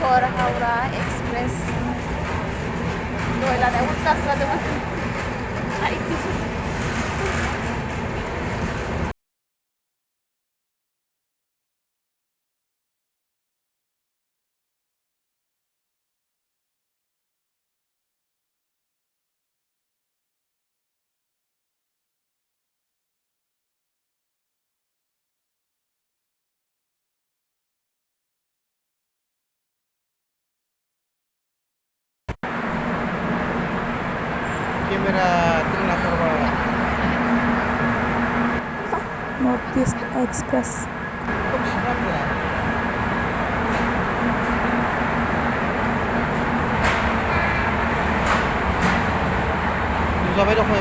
Johor Howrah Express दहाय लानाया उल्टासो जादोंमोन आइथिंसो Kamera tengah terbang. Northeast Express. Kok siap ya? Sampai dah kau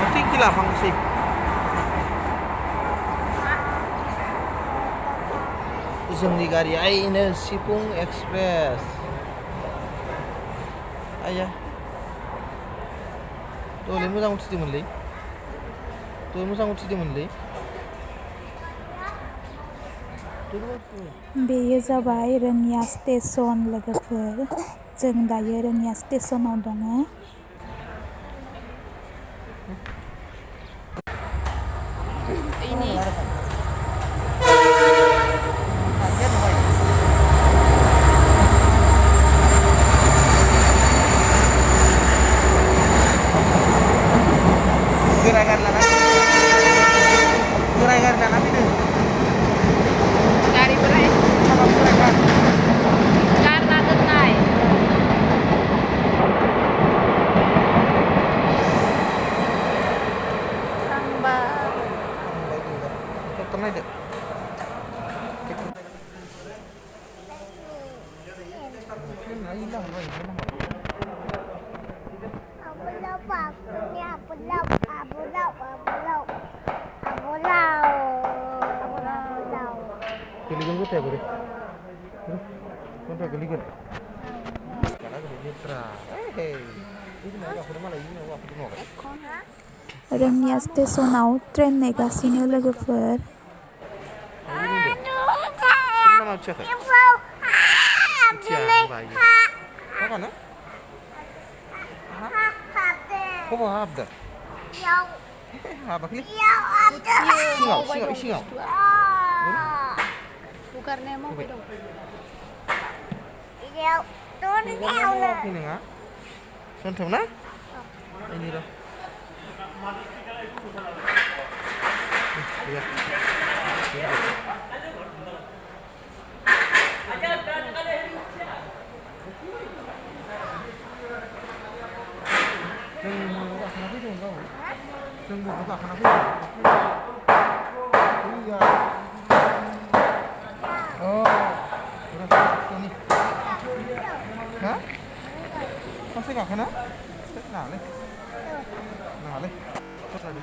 Nanti kila fungsi. जोंनि गारिया ओइनो सिफुं एक्सप्रेस आया दहले मोजां उथिदोंमोनलै बेयो जाबाय रोङिया स्टेशन लोगोफोर जों दायो रोङिया स्टेशनाव दङ ini gerakan lah nanti deh dari berai apa gerakan karena tenai tambah tenang deh Geligan gue boleh. Sampai geligan. Karena gue mitra. Ini mau aku malah ini mau aku mau. Rangia स्टेशनाव train नेगासिनो लोगोफोर Kenapa cek? Baik. Apa nak? Kau mau apa dah? Apa kali? Singal. bukannya mau dong Ini nggak? Sontom na? Ini dah. Iya. Iya. Oh, berapa ini? Hah? Masih nggak kena? Nah, leh. Terus lagi.